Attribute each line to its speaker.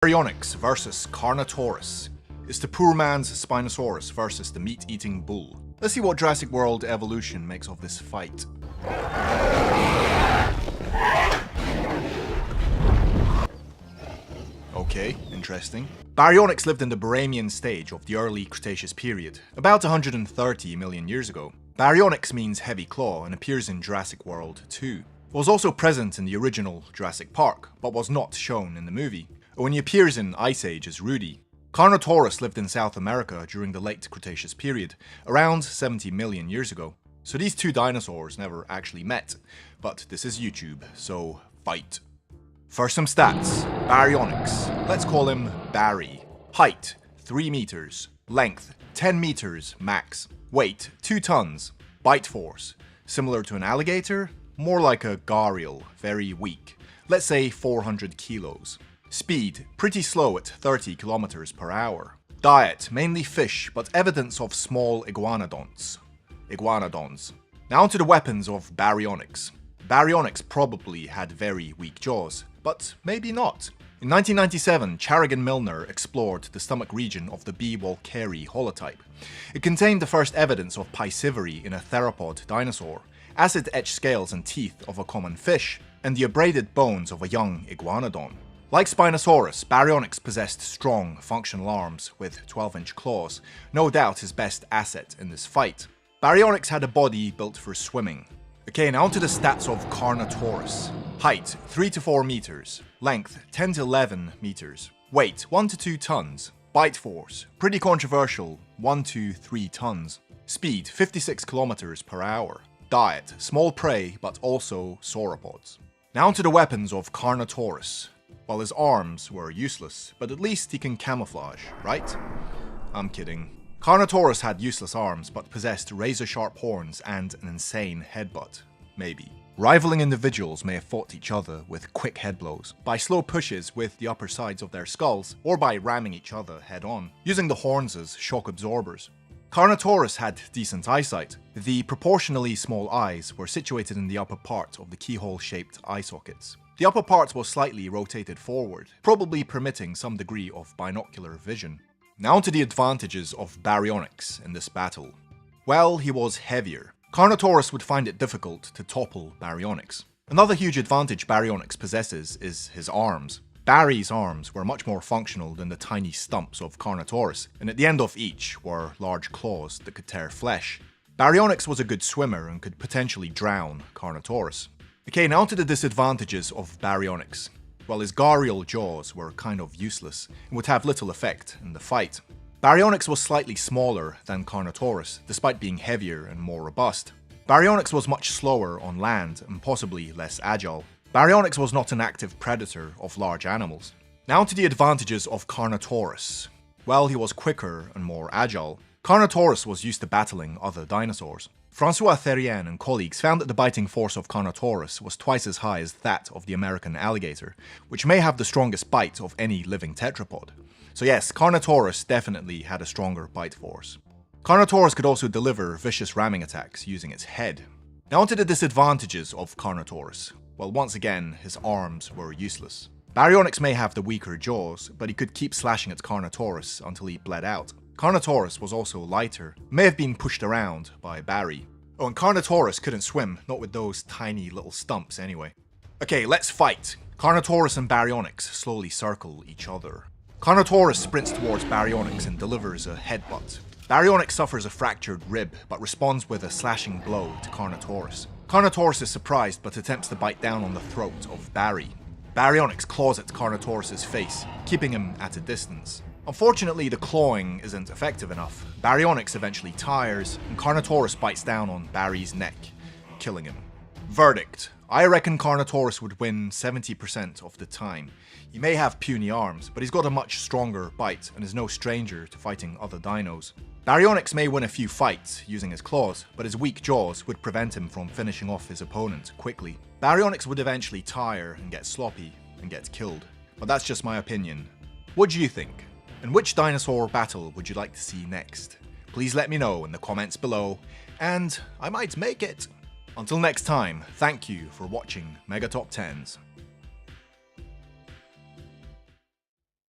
Speaker 1: Baryonyx vs Carnotaurus. It's the poor man's Spinosaurus versus the meat-eating bull. Let's see what Jurassic World evolution makes of this fight. Okay, interesting. Baryonyx lived in the Baryonian stage of the early Cretaceous period, about 130 million years ago. Baryonyx means heavy claw and appears in Jurassic World 2. It was also present in the original Jurassic Park, but was not shown in the movie. When he appears in Ice Age as Rudy. Carnotaurus lived in South America during the late Cretaceous period, around 70 million years ago. So these two dinosaurs never actually met, but this is YouTube, so fight. First some stats. Baryonyx. Let's call him Barry. Height, 3 meters. Length, 10 meters max. Weight, 2 tons. Bite force, similar to an alligator, more like a gharial, very weak. Let's say 400 kilos. Speed, pretty slow at 30 kilometers per hour. Diet, mainly fish, but evidence of small iguanodonts. Now onto the weapons of Baryonyx. Baryonyx probably had very weak jaws, but maybe not. In 1997, Charrigan Milner explored the stomach region of the B. walkeri holotype. It contained the first evidence of piscivory in a theropod dinosaur, acid-etched scales and teeth of a common fish, and the abraded bones of a young iguanodon. Like Spinosaurus, Baryonyx possessed strong, functional arms with 12-inch claws, no doubt his best asset in this fight. Baryonyx had a body built for swimming. Okay, now onto the stats of Carnotaurus. Height, 3 to 4 meters. Length, 10 to 11 meters. Weight, 1 to 2 tons. Bite force, pretty controversial, 1 to 3 tons. Speed, 56 kilometers per hour. Diet, small prey, but also sauropods. Now onto the weapons of Carnotaurus. Well, his arms were useless, but at least he can camouflage, right? I'm kidding. Carnotaurus had useless arms, but possessed razor-sharp horns and an insane headbutt. Maybe. Rivaling individuals may have fought each other with quick head blows, by slow pushes with the upper sides of their skulls, or by ramming each other head-on, using the horns as shock absorbers. Carnotaurus had decent eyesight. The proportionally small eyes were situated in the upper part of the keyhole-shaped eye sockets. The upper part was slightly rotated forward, probably permitting some degree of binocular vision. Now onto the advantages of Baryonyx in this battle. Well, he was heavier. Carnotaurus would find it difficult to topple Baryonyx. Another huge advantage Baryonyx possesses is his arms. Barry's arms were much more functional than the tiny stumps of Carnotaurus, and at the end of each were large claws that could tear flesh. Baryonyx was a good swimmer and could potentially drown Carnotaurus. Okay, now to the disadvantages of Baryonyx. Well, his gharial jaws were kind of useless and would have little effect in the fight. Baryonyx was slightly smaller than Carnotaurus, despite being heavier and more robust. Baryonyx was much slower on land and possibly less agile. Baryonyx was not an active predator of large animals. Now to the advantages of Carnotaurus. Well, he was quicker and more agile. Carnotaurus was used to battling other dinosaurs. François Therrien and colleagues found that the biting force of Carnotaurus was twice as high as that of the American alligator, which may have the strongest bite of any living tetrapod. So yes, Carnotaurus definitely had a stronger bite force. Carnotaurus could also deliver vicious ramming attacks using its head. Now onto the disadvantages of Carnotaurus. Well, once again, his arms were useless. Baryonyx may have the weaker jaws, but he could keep slashing at Carnotaurus until he bled out. Carnotaurus was also lighter, may have been pushed around by Barry. Oh, and Carnotaurus couldn't swim, not with those tiny little stumps anyway. Okay, let's fight. Carnotaurus and Baryonyx slowly circle each other. Carnotaurus sprints towards Baryonyx and delivers a headbutt. Baryonyx suffers a fractured rib, but responds with a slashing blow to Carnotaurus. Carnotaurus is surprised, but attempts to bite down on the throat of Barry. Baryonyx claws at Carnotaurus' face, keeping him at a distance. Unfortunately, the clawing isn't effective enough. Baryonyx eventually tires, and Carnotaurus bites down on Barry's neck, killing him. Verdict. I reckon Carnotaurus would win 70% of the time. He may have puny arms, but he's got a much stronger bite and is no stranger to fighting other dinos. Baryonyx may win a few fights using his claws, but his weak jaws would prevent him from finishing off his opponent quickly. Baryonyx would eventually tire and get sloppy and get killed. But that's just my opinion. What do you think? And which dinosaur battle would you like to see next? Please let me know in the comments below, and I might make it. Until next time, thank you for watching Mega Top 10s.